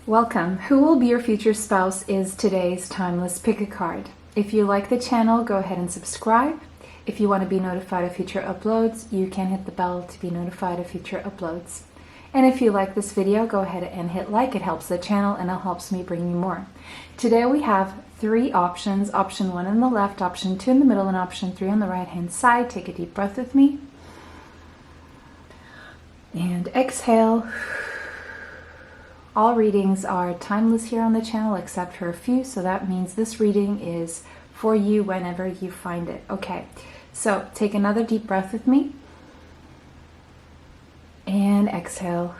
Welcome. Who will be your future spouse is today's timeless pick a card. If you like the channel, go ahead and subscribe. If you want to be notified of future uploads, you can hit the bell to be notified of future uploads. And if you like this video, go ahead and hit like. It helps the channel and it helps me bring you more. Today we have three options. Option 1 on the left, option 2 in the middle, and option 3 on the right hand side. Take a deep breath with me. And exhale. All readings are timeless here on the channel except for a few, so that means this reading is for you whenever you find it. Okay, so take another deep breath with me. And exhale.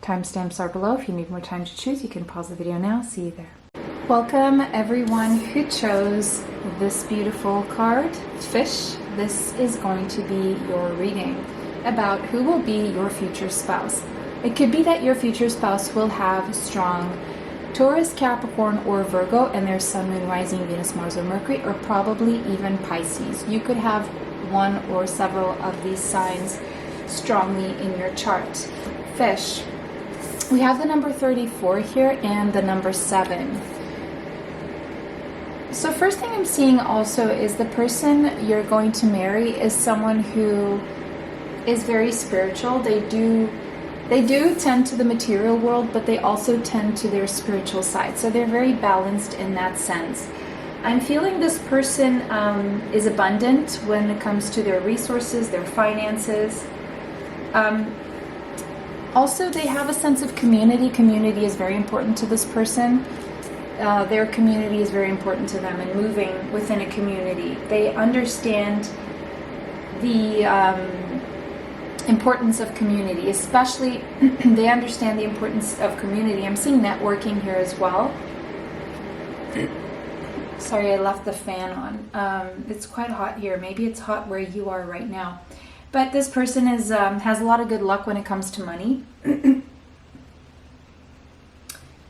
Timestamps are below. If you need more time to choose, you can pause the video now. See you there. Welcome everyone who chose this beautiful card, Fish. This is going to be your reading about who will be your future spouse. It could be that your future spouse will have strong Taurus, Capricorn, or Virgo, and their Sun, Moon, Rising, Venus, Mars, or Mercury, or probably even Pisces. You could have one or several of these signs strongly in your chart. Fish. We have the number 34 here and the number 7. So first thing I'm seeing also is the person you're going to marry is someone who is very spiritual. They do tend to the material world, but they also tend to their spiritual side. So they're very balanced in that sense. I'm feeling this person is abundant when it comes to their resources, their finances. Also, they have a sense of community. Community is very important to this person. Their community is very important to them, and moving within a community. They understand the importance of community, especially they understand the importance of community. I'm seeing networking here as well. Sorry, I left the fan on. It's quite hot here. Maybe it's hot where you are right now. But this person is has a lot of good luck when it comes to money.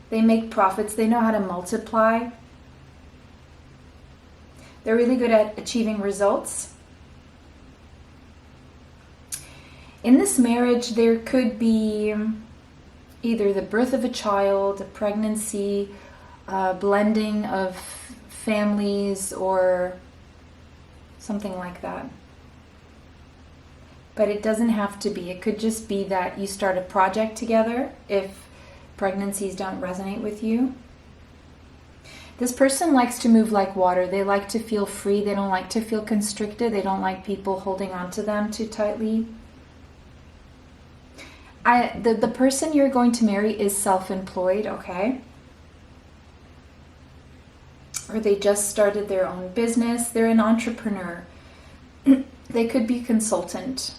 They make profits. They know how to multiply. They're really good at achieving results. In this marriage, there could be either the birth of a child, a pregnancy, blending of families, or something like that. But it doesn't have to be. It could just be that you start a project together if pregnancies don't resonate with you. This person likes to move like water. They like to feel free. They don't like to feel constricted. They don't like people holding on to them too tightly. The person you're going to marry is self-employed, okay? Or they just started their own business. They're an entrepreneur. They could be a consultant.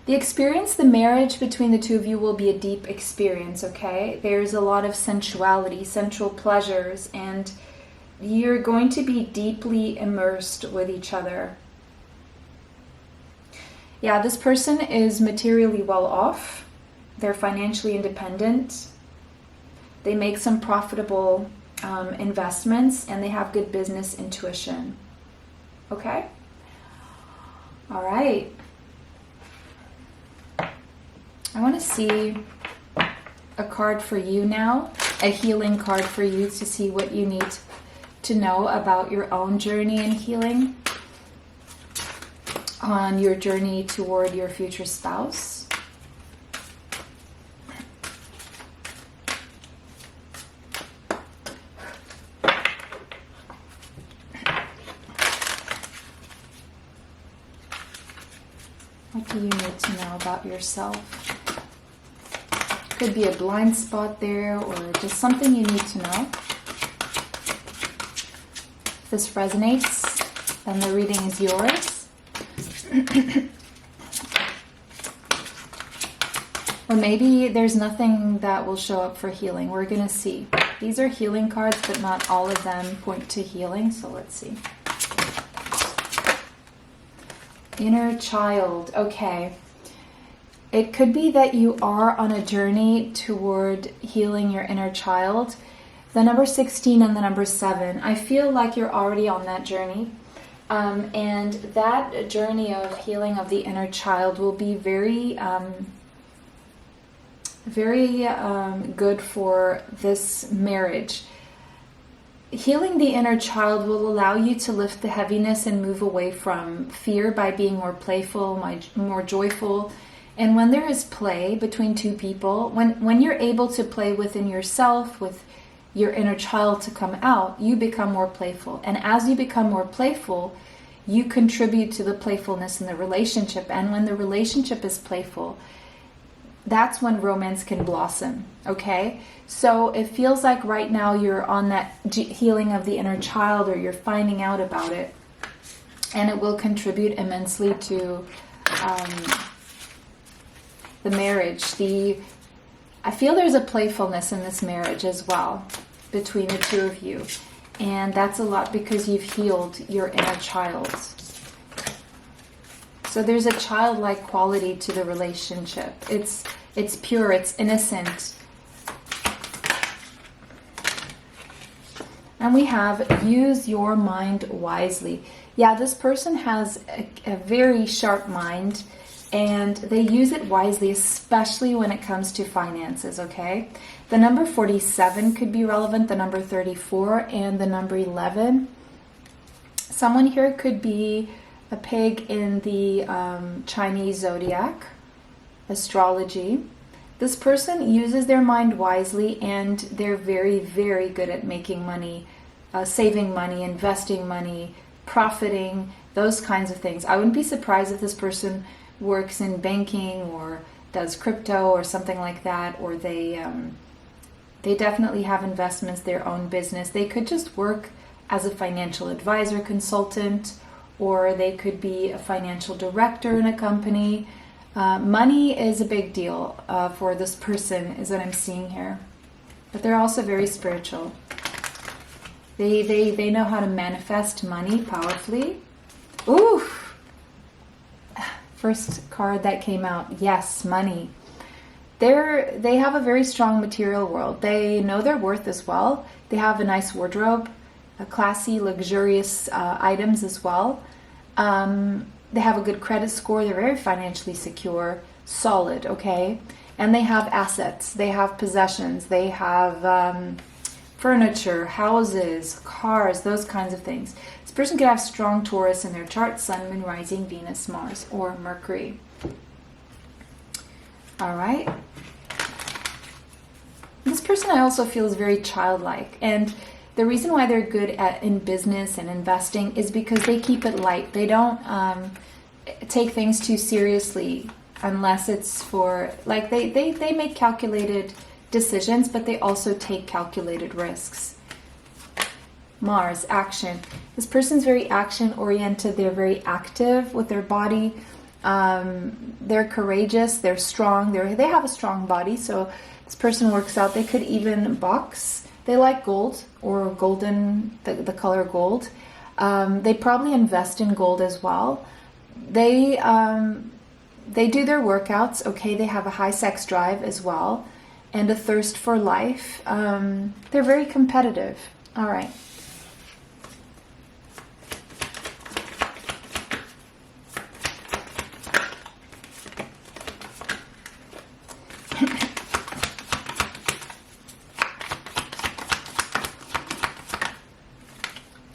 The experience, the marriage between the two of you will be a deep experience, okay? There's a lot of sensuality, sensual pleasures, and you're going to be deeply immersed with each other. Yeah, this person is materially well off. They're financially independent. They make some profitable investments, and they have good business intuition. Okay? All right. I want to see a card for you now, a healing card for you to see what you need to know about your own journey in healing on your journey toward your future spouse. What do you need to know about yourself? Could be a blind spot there, or just something you need to know. If this resonates, then the reading is yours. Or maybe there's nothing that will show up for healing. We're going to see. These are healing cards, but not all of them point to healing. So let's see. Inner child. Okay. It could be that you are on a journey toward healing your inner child. The number 16 and the number 7. I feel like you're already on that journey. And that journey of healing of the inner child will be very very good for this marriage. Healing the inner child will allow you to lift the heaviness and move away from fear by being more playful, more joyful. And when there is play between two people, when you're able to play within yourself, with your inner child to come out, you become more playful. And as you become more playful, you contribute to the playfulness in the relationship. And when the relationship is playful, that's when romance can blossom, okay? So it feels like right now you're on that healing of the inner child, or you're finding out about it, and it will contribute immensely to the marriage. I feel there's a playfulness in this marriage as well between the two of you, and that's a lot because you've healed your inner child. So there's a childlike quality to the relationship. It's pure, it's innocent. And we have use your mind wisely. Yeah, this person has a very sharp mind, and they use it wisely, especially when it comes to finances, okay? The number 47 could be relevant, the number 34, and the number 11. Someone here could be a pig in the Chinese zodiac, astrology. This person uses their mind wisely, and they're very, very good at making money, saving money, investing money, profiting, those kinds of things. I wouldn't be surprised if this person works in banking or does crypto or something like that, or they definitely have investments, their own business. They could just work as a financial advisor, consultant, or they could be a financial director in a company. Money is a big deal for this person, is what I'm seeing here. But they're also very spiritual. They know how to manifest money powerfully. Ooh! First card that came out, yes, money. They have a very strong material world. They know their worth as well. They have a nice wardrobe, classy, luxurious items as well. They have a good credit score. They're very financially secure, solid, okay? And they have assets. They have possessions. They have furniture, houses, cars, those kinds of things. This person could have strong Taurus in their chart, Sun, Moon, Rising, Venus, Mars, or Mercury. All right. This person I also feel is very childlike, and the reason why they're good in business and investing is because they keep it light. They don't take things too seriously unless it's for, like, they make calculated decisions, but they also take calculated risks. Mars, action. This person's very action oriented. They're very active with their body. They're courageous. They're strong. They have a strong body. So this person works out. They could even box. They like gold or golden, the color gold. They probably invest in gold as well. They do their workouts. Okay, they have a high sex drive as well, and a thirst for life. They're very competitive. All right.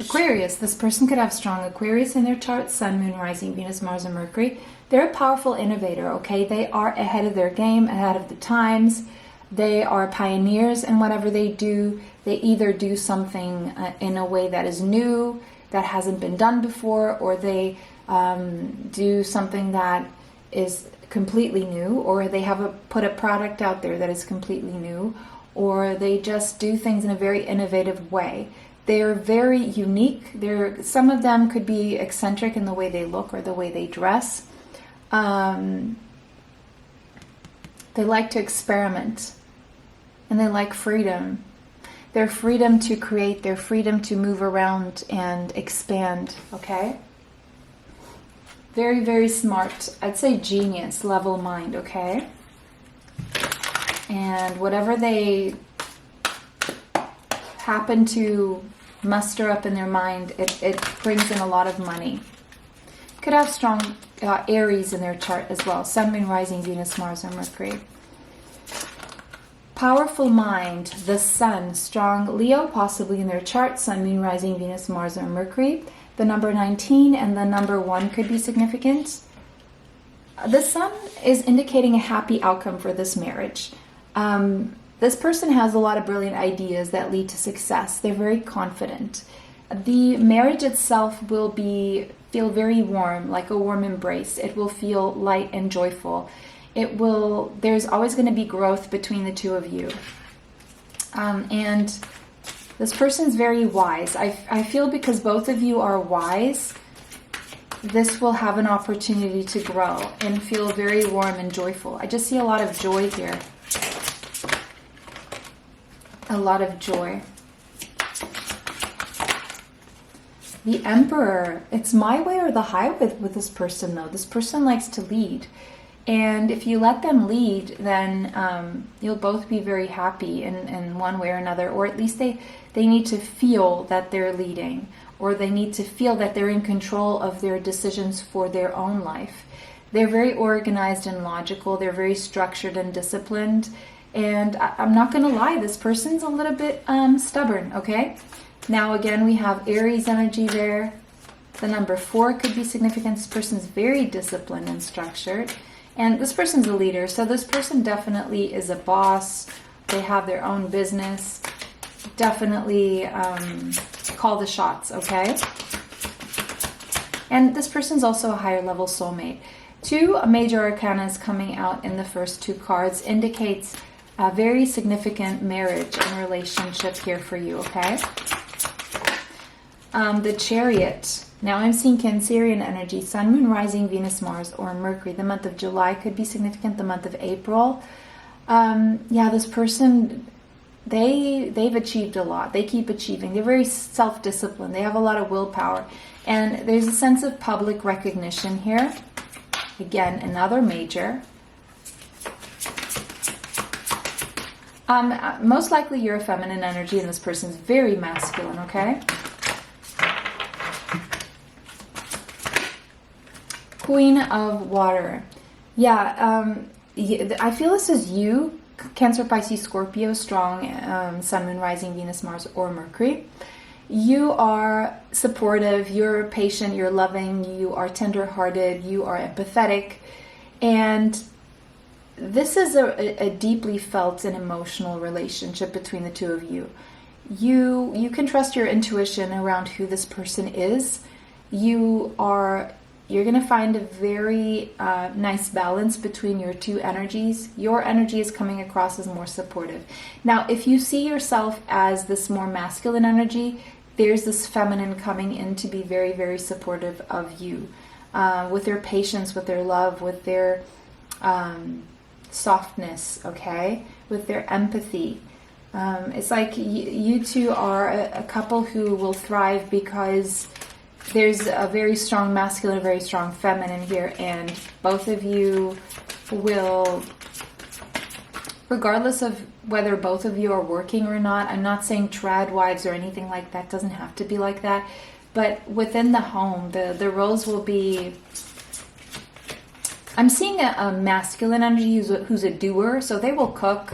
Aquarius. This person could have strong Aquarius in their chart, Sun, Moon, Rising, Venus, Mars, and Mercury. They're a powerful innovator, okay? They are ahead of their game, ahead of the times. They are pioneers in whatever they do. They either do something in a way that is new, that hasn't been done before, or they do something that is completely new, or they have put a product out there that is completely new, or they just do things in a very innovative way. They're very unique. Some of them could be eccentric in the way they look or the way they dress. They like to experiment, and they like freedom. Their freedom to create, their freedom to move around and expand, okay? Very, very smart. I'd say genius level mind, okay? And whatever they happen to muster up in their mind, it brings in a lot of money. Could have strong Aries in their chart as well. Sun, Moon, Rising, Venus, Mars, and Mercury. powerful mind, the sun, strong Leo, possibly in their chart, sun, moon, rising, Venus, Mars, or Mercury. The number 19 and the number 1 could be significant. The sun is indicating a happy outcome for this marriage. This person has a lot of brilliant ideas that lead to success. They're very confident. The marriage itself will feel very warm, like a warm embrace. It will feel light and joyful. There's always going to be growth between the two of you. And this person's very wise. I feel because both of you are wise, this will have an opportunity to grow and feel very warm and joyful. I just see a lot of joy here. A lot of joy. The Emperor. It's my way or the highway with this person, though. This person likes to lead. And if you let them lead, then you'll both be very happy in one way or another. Or at least they need to feel that they're leading. Or they need to feel that they're in control of their decisions for their own life. They're very organized and logical. They're very structured and disciplined. And I'm not going to lie, this person's a little bit stubborn, okay? Now again, we have Aries energy there. The number 4 could be significant. This person's very disciplined and structured. And this person's a leader, so this person definitely is a boss. They have their own business. Definitely call the shots, okay? And this person's also a higher level soulmate. 2 major arcanas coming out in the first 2 cards indicates a very significant marriage and relationship here for you, okay? The Chariot. Now I'm seeing Cancerian energy, Sun, Moon, Rising, Venus, Mars, or Mercury. The month of July could be significant. The month of April. Yeah, this person, they've achieved a lot. They keep achieving. They're very self-disciplined. They have a lot of willpower. And there's a sense of public recognition here. Again, another major. Most likely you're a feminine energy and this person's very masculine, okay? Queen of Water. Yeah, I feel this is you, Cancer, Pisces, Scorpio, strong, Sun, Moon, Rising, Venus, Mars, or Mercury. You are supportive, you're patient, you're loving, you are tender-hearted, you are empathetic, and this is a deeply felt and emotional relationship between the two of you. You can trust your intuition around who this person is. You're going to find a very nice balance between your two energies. Your energy is coming across as more supportive. Now, if you see yourself as this more masculine energy, there's this feminine coming in to be very, very supportive of you. With their patience, with their love, with their softness, okay? With their empathy. It's like you two are a couple who will thrive because there's a very strong masculine, very strong feminine here, and both of you will, regardless of whether both of you are working or not, I'm not saying trad wives or anything like that, doesn't have to be like that, but within the home, the roles will be, I'm seeing a masculine energy who's a doer, so they will cook.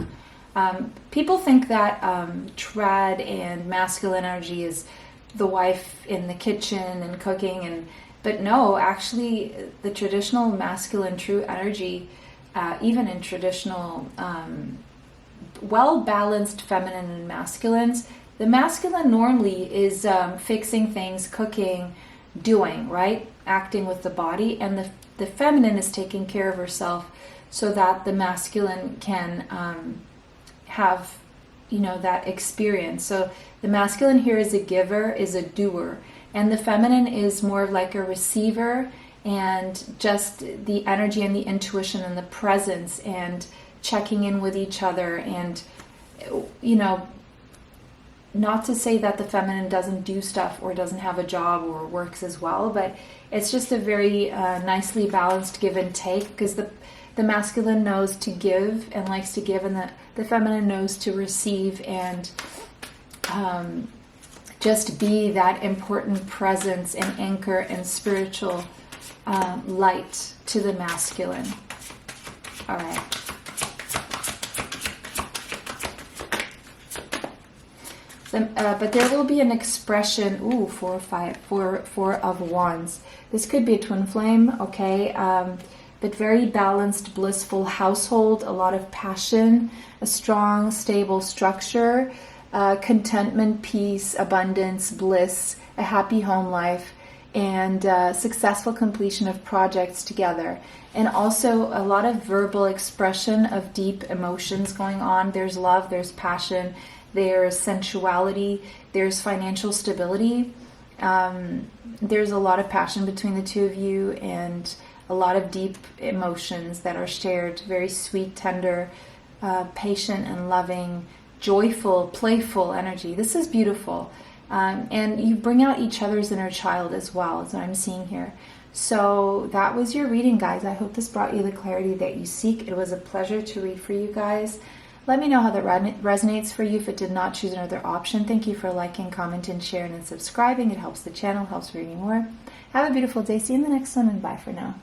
People think that trad and masculine energy is the wife in the kitchen and cooking, but no, actually the traditional masculine true energy, even in traditional well-balanced feminine and masculines, the masculine normally is fixing things, cooking, doing, right? Acting with the body, and the feminine is taking care of herself so that the masculine can have, that experience. So the masculine here is a giver, is a doer, and the feminine is more like a receiver, and just the energy and the intuition and the presence and checking in with each other. And not to say that the feminine doesn't do stuff or doesn't have a job or works as well, but it's just a very nicely balanced give and take, because the masculine knows to give and likes to give, and the feminine knows to receive and just be that important presence and anchor and spiritual light to the masculine. All right. But there will be an expression. Ooh, four of wands. This could be a twin flame, okay? But very balanced, blissful household, a lot of passion, a strong, stable structure, contentment, peace, abundance, bliss, a happy home life, and successful completion of projects together. And also a lot of verbal expression of deep emotions going on. There's love, there's passion, there's sensuality, there's financial stability. There's a lot of passion between the two of you and a lot of deep emotions that are shared. Very sweet, tender, patient and loving, joyful, playful energy. This is beautiful. And you bring out each other's inner child as well, is what I'm seeing here. So that was your reading, guys. I hope this brought you the clarity that you seek. It was a pleasure to read for you guys. Let me know how that resonates for you. If it did not, choose another option. Thank you for liking, commenting, sharing, and subscribing. It helps the channel, helps bring you more. Have a beautiful day. See you in the next one, and bye for now.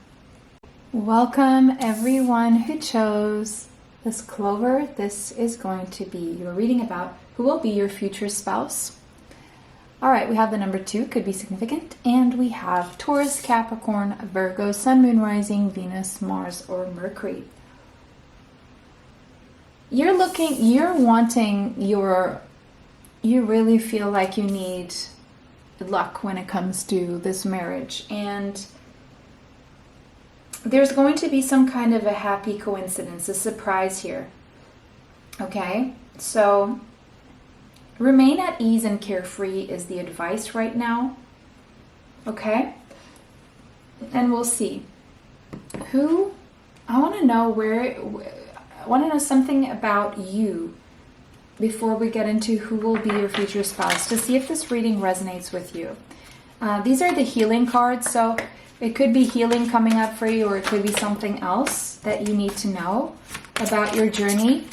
Welcome, everyone who chose this clover. This is going to be your reading about who will be your future spouse. All right, we have the number 2, could be significant, and we have Taurus, Capricorn, Virgo, Sun, Moon, Rising, Venus, Mars, or Mercury. You really feel like you need luck when it comes to this marriage, and there's going to be some kind of a happy coincidence, a surprise here. Okay, so remain at ease and carefree is the advice right now. Okay, and we'll see. I want to know something about you before we get into who will be your future spouse, to see if this reading resonates with you. These are the healing cards, so it could be healing coming up for you, or it could be something else that you need to know about your journey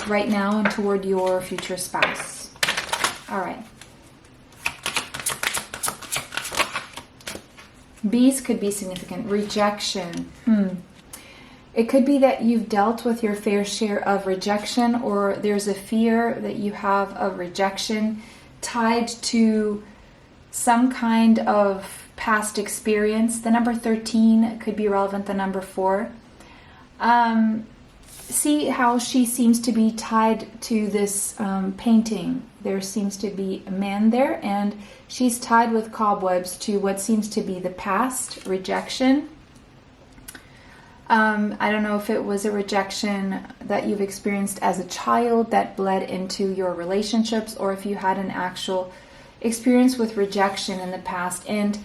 right now and toward your future spouse. All right. Bees could be significant. Rejection. It could be that you've dealt with your fair share of rejection, or there's a fear that you have of rejection tied to some kind of past experience. The number 13 could be relevant, the number 4. See how she seems to be tied to this painting. There seems to be a man there, and she's tied with cobwebs to what seems to be the past, rejection. I don't know if it was a rejection that you've experienced as a child that bled into your relationships, or if you had an actual experience with rejection in the past, and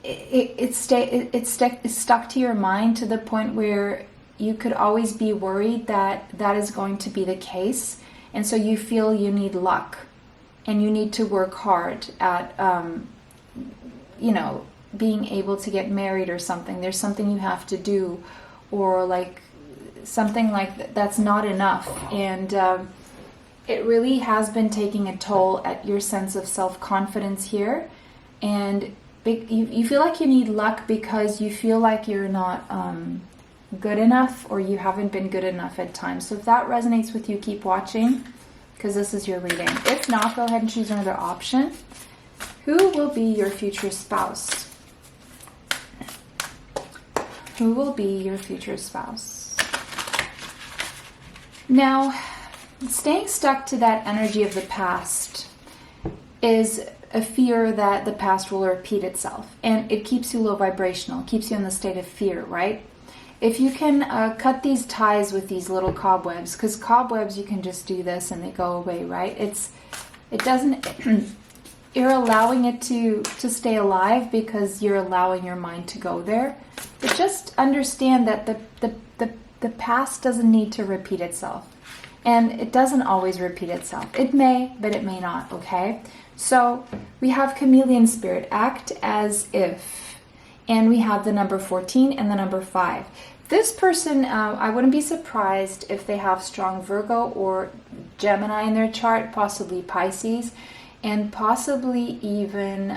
it's stuck to your mind to the point where you could always be worried that that is going to be the case, and so you feel you need luck and you need to work hard at being able to get married or something. There's something you have to do, or like something like that's not enough, and it really has been taking a toll at your sense of self-confidence here, and you feel like you need luck because you feel like you're not good enough, or you haven't been good enough at times. So if that resonates with you, keep watching, because this is your reading. If not, go ahead and choose another option. Who will be your future spouse? Who will be your future spouse? Now, staying stuck to that energy of the past is a fear that the past will repeat itself, and it keeps you low vibrational, keeps you in the state of fear, right? If you can cut these ties with these little cobwebs, because cobwebs, you can just do this and they go away, right? It doesn't, you're allowing it to stay alive because you're allowing your mind to go there. But just understand that the past doesn't need to repeat itself. And it doesn't always repeat itself. It may, but it may not, okay? So we have chameleon spirit, act as if. And we have the number 14 and the number 5. This person, I wouldn't be surprised if they have strong Virgo or Gemini in their chart, possibly Pisces, and possibly even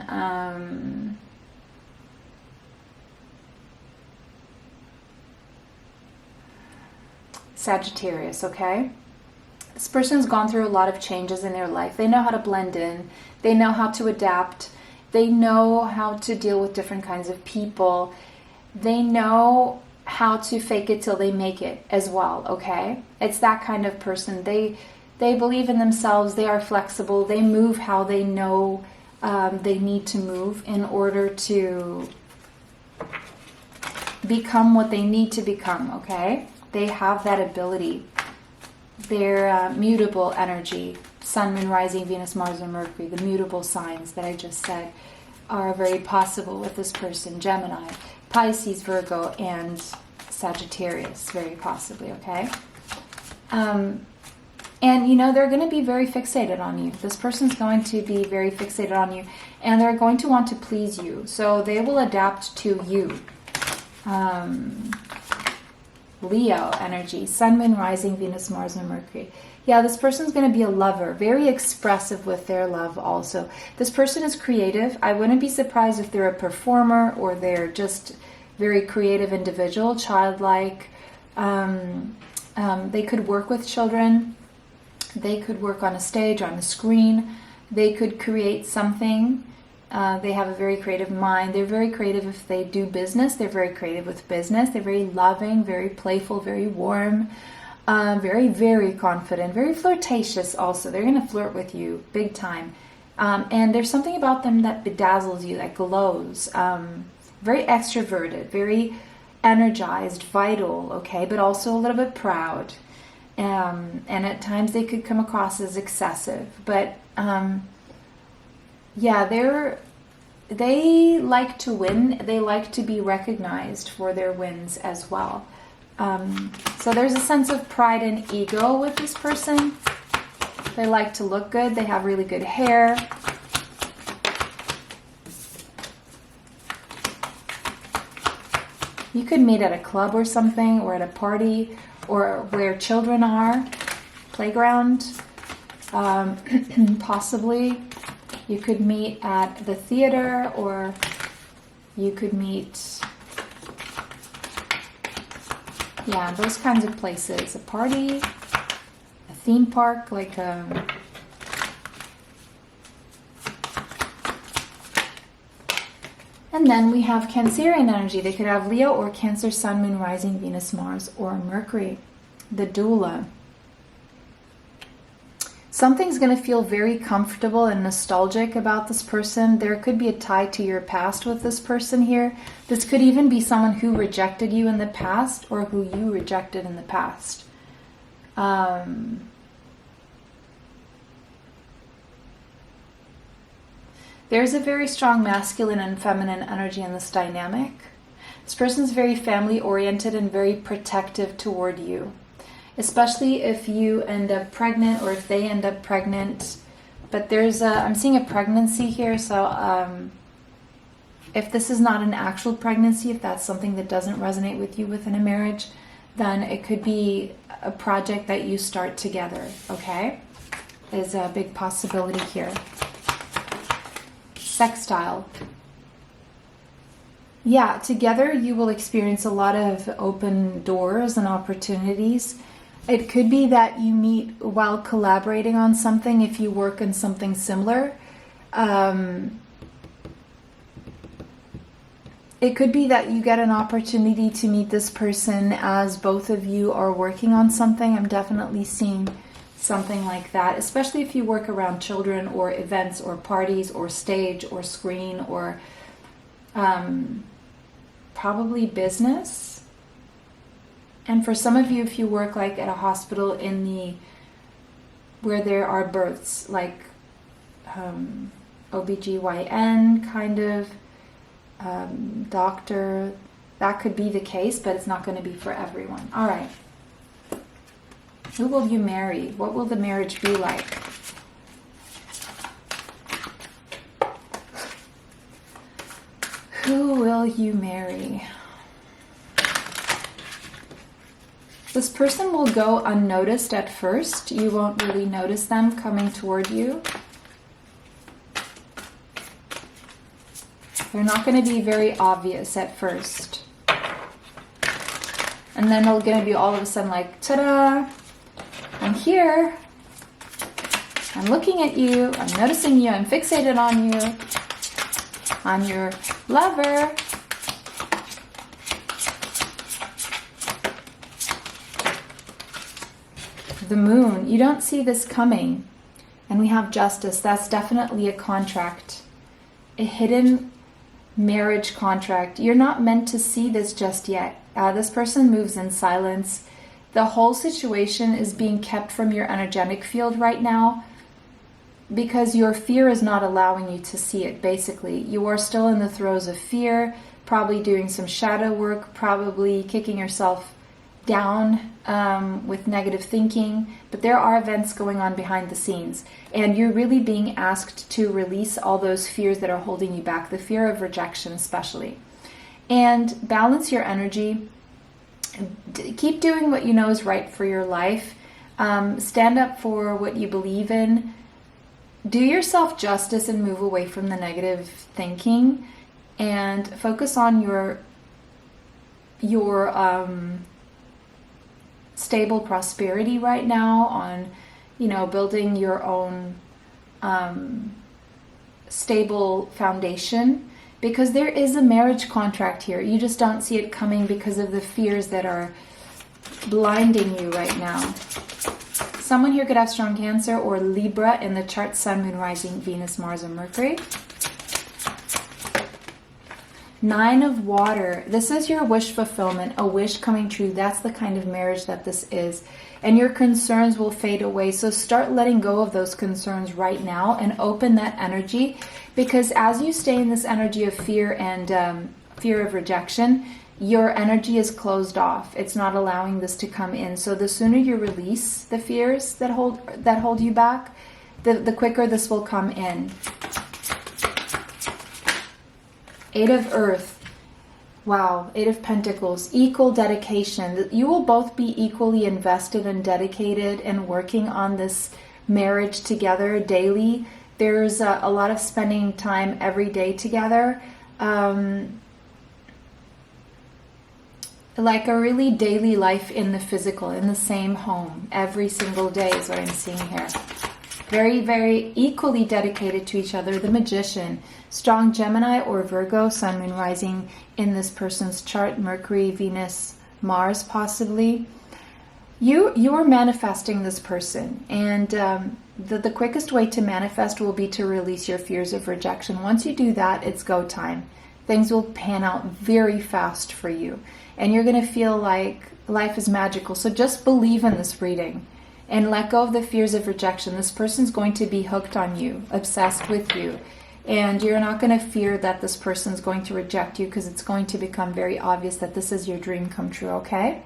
Sagittarius, okay? This person's gone through a lot of changes in their life. They know how to blend in. They know how to adapt. They know how to deal with different kinds of people. They know how to fake it till they make it as well, okay? It's that kind of person. They believe in themselves. They are flexible. They move how they know they need to move in order to become what they need to become, okay? They have that ability. They're mutable energy. Sun, Moon, Rising, Venus, Mars, and Mercury, the mutable signs that I just said are very possible with this person. Gemini, Pisces, Virgo, and Sagittarius, very possibly, okay? And, you know, they're going to be very fixated on you. This person's going to be very fixated on you, and they're going to want to please you. So they will adapt to you. Leo energy, Sun, Moon, Rising, Venus, Mars, and Mercury. Yeah, this person's going to be a lover, very expressive with their love also. This person is creative. I wouldn't be surprised if they're a performer or they're just very creative individual, childlike. They could work with children. They could work on a stage, on a screen. They could create something. They have a very creative mind. They're very creative if they do business. They're very creative with business. They're very loving, very playful, very warm, very, very confident, very flirtatious also. They're going to flirt with you big time. And there's something about them that bedazzles you, that glows. Very extroverted, very energized, vital, okay, but also a little bit proud. And at times they could come across as excessive. But yeah, they like to win. They like to be recognized for their wins as well. So there's a sense of pride and ego with this person. They like to look good. They have really good hair. You could meet at a club or something, or at a party, or where children are, playground, possibly. You could meet at the theater, or you could meet, yeah, those kinds of places. A party, a theme park, like a... And then we have Cancerian energy. They could have Leo or Cancer, Sun, Moon, Rising, Venus, Mars, or Mercury. The doula. Something's going to feel very comfortable and nostalgic about this person. There could be a tie to your past with this person here. This could even be someone who rejected you in the past or who you rejected in the past. There's a very strong masculine and feminine energy in this dynamic. This person's very family-oriented and very protective toward you. Especially if you end up pregnant or if they end up pregnant. But I'm seeing a pregnancy here, so if this is not an actual pregnancy, if that's something that doesn't resonate with you within a marriage, then it could be a project that you start together, okay? Is a big possibility here. Sextile. Yeah, together you will experience a lot of open doors and opportunities. It could be that you meet while collaborating on something if you work in something similar. It could be that you get an opportunity to meet this person as both of you are working on something. I'm definitely seeing something like that, especially if you work around children or events or parties or stage or screen or probably business. And for some of you, if you work like at a hospital where there are births, like OBGYN kind of, doctor, that could be the case, but it's not going to be for everyone. All right. Who will you marry? What will the marriage be like? Who will you marry? This person will go unnoticed at first. You won't really notice them coming toward you. They're not going to be very obvious at first. And then they're going to be all of a sudden like, ta-da! And here, I'm looking at you, I'm noticing you, I'm fixated on you. I'm your lover. The moon, you don't see this coming. And we have justice. That's definitely a contract. A hidden marriage contract. You're not meant to see this just yet. This person moves in silence. The whole situation is being kept from your energetic field right now because your fear is not allowing you to see it, basically. You are still in the throes of fear, probably doing some shadow work, probably kicking yourself down with negative thinking, but there are events going on behind the scenes, and you're really being asked to release all those fears that are holding you back, the fear of rejection especially, and balance your energy. Keep doing what you know is right for your life. Stand up for what you believe in. Do yourself justice and move away from the negative thinking, and focus on your stable prosperity right now, on, you know, building your own stable foundation, because there is a marriage contract here. You just don't see it coming because of the fears that are blinding you right now. Someone here could have strong Cancer or Libra in the chart, Sun, Moon, Rising, Venus, Mars, or Mercury. Nine of Water. This is your wish fulfillment, a wish coming true. That's the kind of marriage that this is. And your concerns will fade away. So start letting go of those concerns right now and open that energy. Because as you stay in this energy of fear and fear of rejection, your energy is closed off. It's not allowing this to come in. So the sooner you release the fears that hold you back, the quicker this will come in. Eight of Earth. Wow. Eight of Pentacles. Equal dedication. You will both be equally invested and dedicated and working on this marriage together daily. There's a lot of spending time every day together. Like a really daily life in the physical, in the same home. Every single day is what I'm seeing here. Very, very equally dedicated to each other. The Magician. Strong Gemini or Virgo, Sun, Moon, Rising in this person's chart. Mercury, Venus, Mars possibly. You are manifesting this person. And the quickest way to manifest will be to release your fears of rejection. Once you do that, it's go time. Things will pan out very fast for you. And you're going to feel like life is magical. So just believe in this reading. And let go of the fears of rejection. This person's going to be hooked on you, obsessed with you. And you're not going to fear that this person's going to reject you, because it's going to become very obvious that this is your dream come true, okay?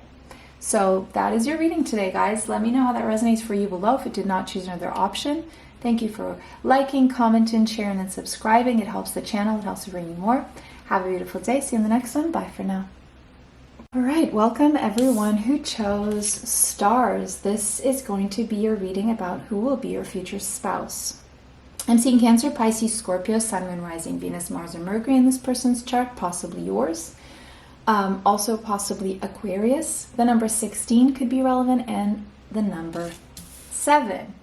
So that is your reading today, guys. Let me know how that resonates for you below. If it did not, choose another option. Thank you for liking, commenting, sharing, and subscribing. It helps the channel. It helps to bring you more. Have a beautiful day. See you in the next one. Bye for now. All right, welcome everyone who chose stars. This is going to be your reading about who will be your future spouse. I'm seeing Cancer, Pisces, Scorpio, Sun, Moon, Rising, Venus, Mars, or Mercury in this person's chart, possibly yours. Also possibly Aquarius. The number 16 could be relevant, and the number 7.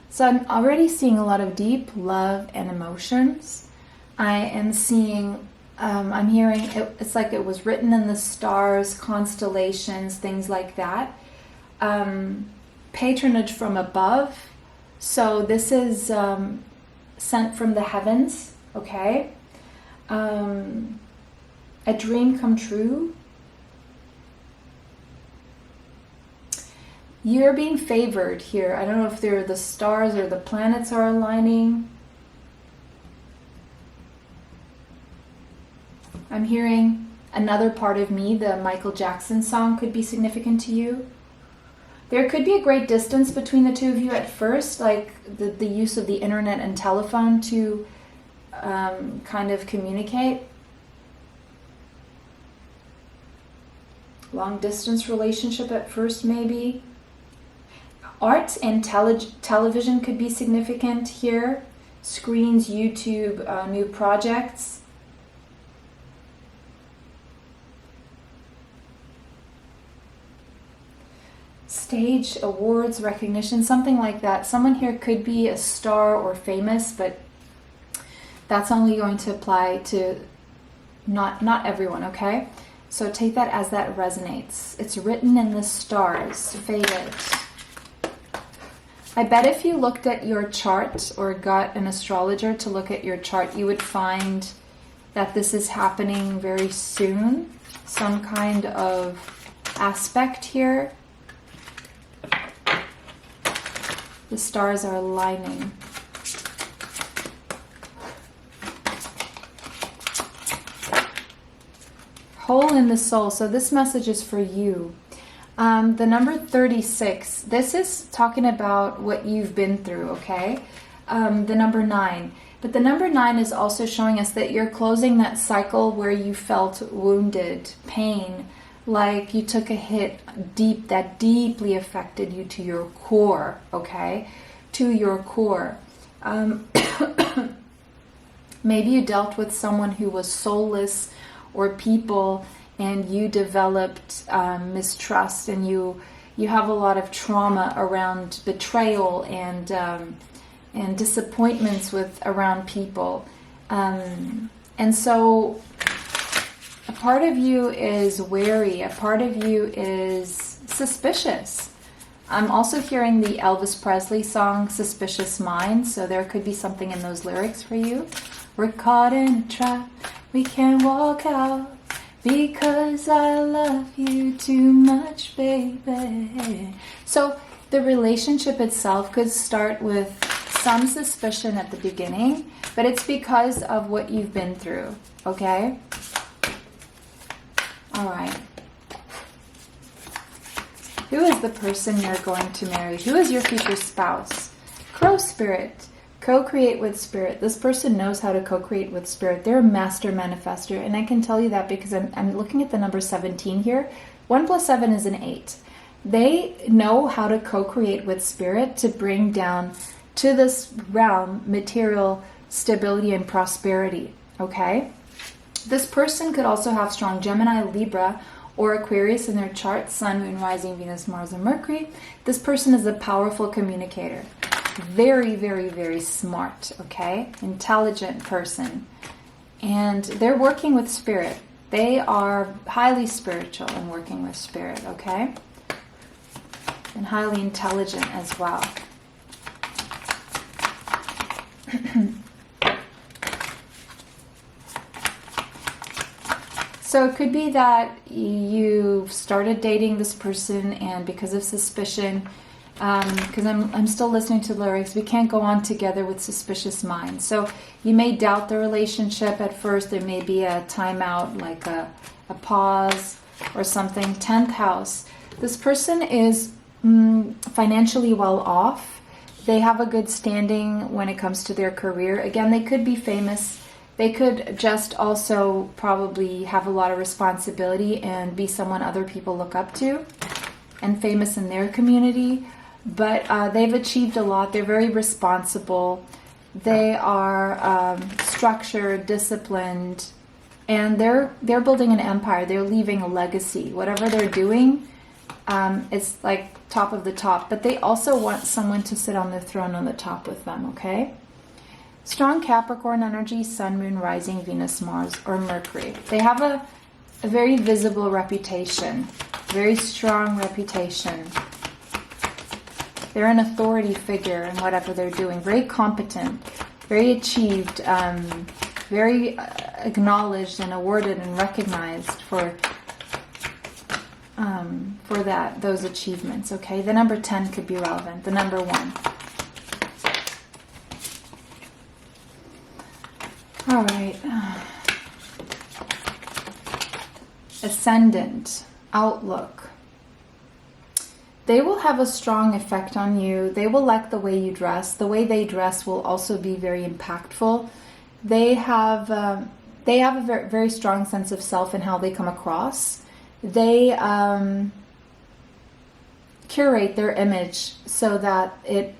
So I'm already seeing a lot of deep love and emotions. I am seeing I'm hearing it's like it was written in the stars, constellations, things like that. Patronage from above. So this is sent from the heavens, okay? A dream come true. You're being favored here. I don't know if they're the stars or the planets are aligning. I'm hearing Another Part of Me, the Michael Jackson song, could be significant to you. There could be a great distance between the two of you at first, like the use of the internet and telephone to kind of communicate. Long distance relationship at first, maybe. Art and television could be significant here. Screens, YouTube, new projects. stage, awards, recognition, something like that. Someone here could be a star or famous, but that's only going to apply to not everyone, okay? So take that as that resonates. It's written in the stars. Faded. I bet if you looked at your chart or got an astrologer to look at your chart, you would find that this is happening very soon. Some kind of aspect here. The stars are aligning. Hole in the soul. So this message is for you. The number 36. This is talking about what you've been through, okay? The number 9. But the number 9 is also showing us that you're closing that cycle where you felt wounded, pain, like you took a hit that deeply affected you to your core, okay? To your core. Maybe you dealt with someone who was soulless, or people, and you developed mistrust, and you have a lot of trauma around betrayal and disappointments around people, and so a part of you is wary, a part of you is suspicious. I'm also hearing the Elvis Presley song Suspicious Minds, so there could be something in those lyrics for you. We're caught in a trap, we can't walk out, because I love you too much, baby. So the relationship itself could start with some suspicion at the beginning, but it's because of what you've been through, okay? All right. Who is the person you're going to marry? Who is your future spouse? Crow spirit. Co-create with spirit. This person knows how to co-create with spirit. They're a master manifester, and I can tell you that because I'm looking at the number 17 here. 1 plus 7 is an 8. They know how to co-create with spirit to bring down to this realm material stability and prosperity, okay? This person could also have strong Gemini, Libra, or Aquarius in their chart, Sun, Moon, Rising, Venus, Mars, and Mercury. This person is a powerful communicator. Very, very, very smart, okay? Intelligent person. And they're working with spirit. They are highly spiritual and working with spirit, okay? And highly intelligent as well. So it could be that you've started dating this person, and because of suspicion, because I'm still listening to the lyrics, we can't go on together with suspicious minds. So you may doubt the relationship at first. There may be a timeout, like a pause or something. 10th house. This person is financially well off. They have a good standing when it comes to their career. Again, they could be famous. They could just also probably have a lot of responsibility and be someone other people look up to and famous in their community. But they've achieved a lot. They're very responsible. They are structured, disciplined, and they're building an empire. They're leaving a legacy. Whatever they're doing, it's like top of the top. But they also want someone to sit on the throne on the top with them, okay? Strong Capricorn energy, Sun, Moon, Rising, Venus, Mars, or Mercury. They have a very visible reputation, very strong reputation. They're an authority figure in whatever they're doing. Very competent, very achieved, very acknowledged and awarded and recognized for those achievements. Okay, the number 10 could be relevant. The number 1. All right. Ascendant, outlook. They will have a strong effect on you. They will like the way you dress. The way they dress will also be very impactful. They have a very, very strong sense of self and how they come across. They curate their image so that it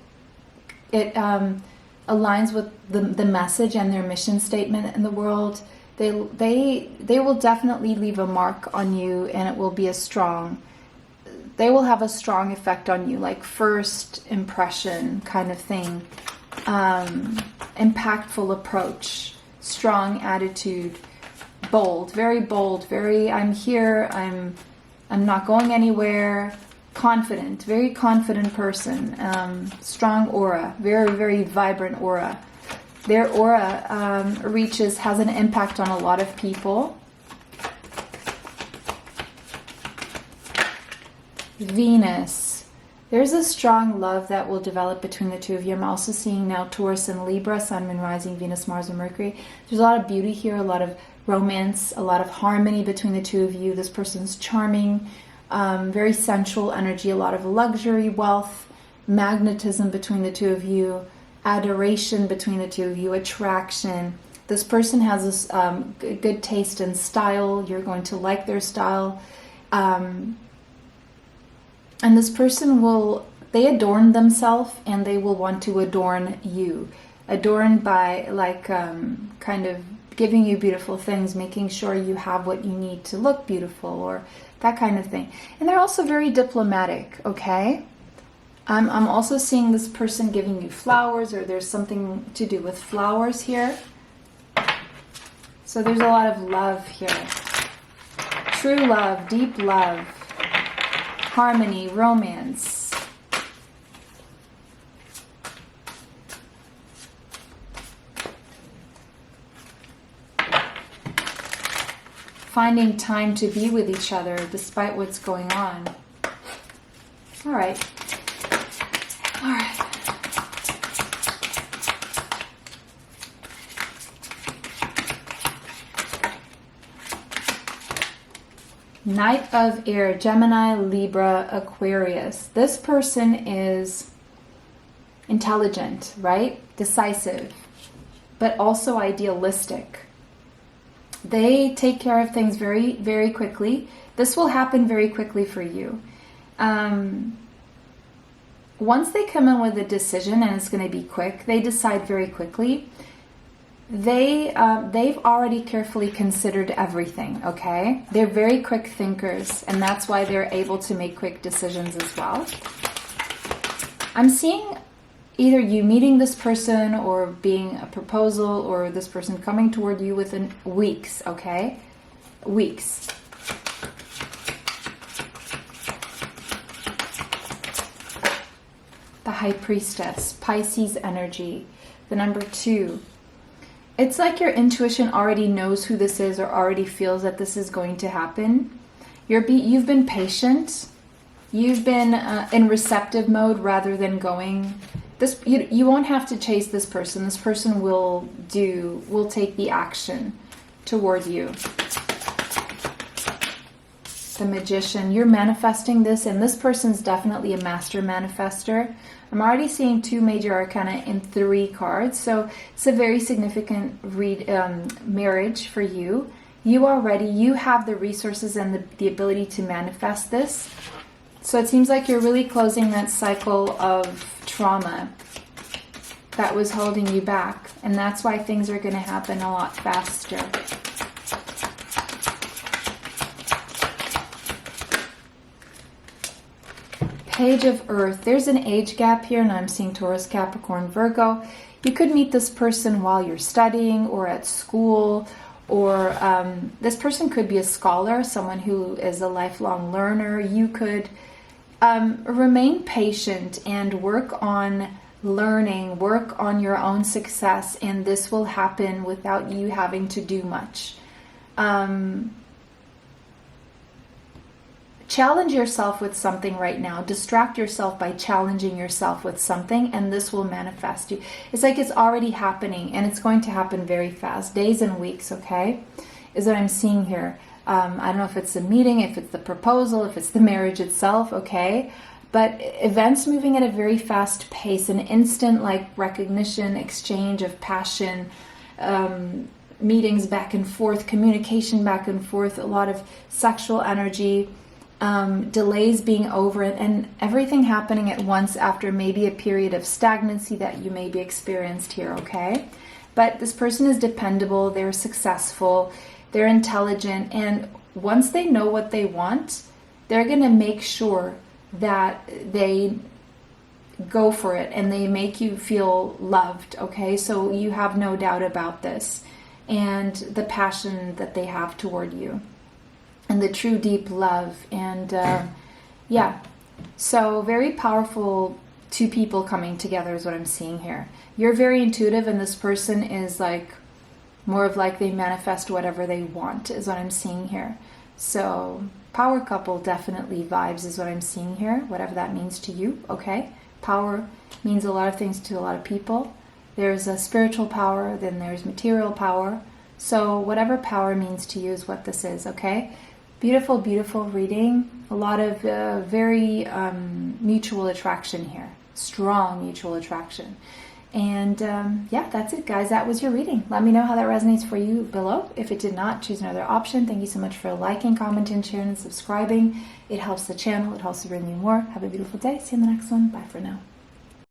aligns with the message and their mission statement in the world. They will definitely leave a mark on you, and it will be a strong they will have a strong effect on you, like first impression kind of thing. Impactful approach, strong attitude, bold, very, I'm here, I'm not going anywhere, confident, very confident person, strong aura, very, very vibrant aura. Their aura has an impact on a lot of people. Venus. There's a strong love that will develop between the two of you. I'm also seeing now Taurus and Libra, Sun and Rising, Venus, Mars and Mercury. There's a lot of beauty here, a lot of romance, a lot of harmony between the two of you. This person's charming, very sensual energy, a lot of luxury, wealth, magnetism between the two of you, adoration between the two of you, attraction. This person has this good taste and style. You're going to like their style. And this person they adorn themselves and they will want to adorn you. Adorned by like kind of giving you beautiful things, making sure you have what you need to look beautiful or that kind of thing. And they're also very diplomatic, okay? I'm also seeing this person giving you flowers, or there's something to do with flowers here. So there's a lot of love here. True love, deep love. Harmony, romance. Finding time to be with each other despite what's going on. All right. All right. Knight of Air, Gemini, Libra, Aquarius. This person is intelligent, right? Decisive, but also idealistic. They take care of things very, very quickly. This will happen very quickly for you. Once they come in with a decision, and it's going to be quick, they decide very quickly. They've already carefully considered everything, okay? They're very quick thinkers, and that's why they're able to make quick decisions as well. I'm seeing either you meeting this person or being a proposal, or this person coming toward you within weeks, okay? Weeks. The High Priestess, Pisces energy, the number 2. It's like your intuition already knows who this is, or already feels that this is going to happen. You've been patient. You've been in receptive mode rather than going. You won't have to chase this person. This person will take the action toward you. The Magician. You're manifesting this, and this person's definitely a master manifester. I'm already seeing 2 major arcana in 3 cards, so it's a very significant marriage for you. You are ready. You have the resources and the ability to manifest this. So it seems like you're really closing that cycle of trauma that was holding you back, and that's why things are going to happen a lot faster. Page of Earth. There's an age gap here, and I'm seeing Taurus, Capricorn, Virgo. You could meet this person while you're studying or at school, or this person could be a scholar, someone who is a lifelong learner. You could remain patient and work on learning, work on your own success, and this will happen without you having to do much. Challenge yourself with something right now. Distract yourself by challenging yourself with something, and this will manifest you. It's like it's already happening, and it's going to happen very fast. Days and weeks, okay, is what I'm seeing here. I don't know if it's a meeting, if it's the proposal, if it's the marriage itself, okay? But events moving at a very fast pace, an instant like recognition, exchange of passion, meetings back and forth, communication back and forth, a lot of sexual energy, delays being over, and everything happening at once after maybe a period of stagnancy that you maybe experienced here, okay? But this person is dependable, they're successful, they're intelligent, and once they know what they want, they're going to make sure that they go for it and they make you feel loved, okay? So you have no doubt about this, and the passion that they have toward you, and the true deep love. And yeah, so very powerful two people coming together is what I'm seeing here. You're very intuitive, and this person is like more of like they manifest whatever they want is what I'm seeing here. So power couple definitely vibes is what I'm seeing here, whatever that means to you, okay? Power means a lot of things to a lot of people. There's a spiritual power, then there's material power. So whatever power means to you is what this is, okay? Beautiful, beautiful reading. A lot of very mutual attraction here. Strong mutual attraction. And yeah, that's it, guys. That was your reading. Let me know how that resonates for you below. If it did not, choose another option. Thank you so much for liking, commenting, sharing, and subscribing. It helps the channel. It helps to bring me more. Have a beautiful day. See you in the next one. Bye for now.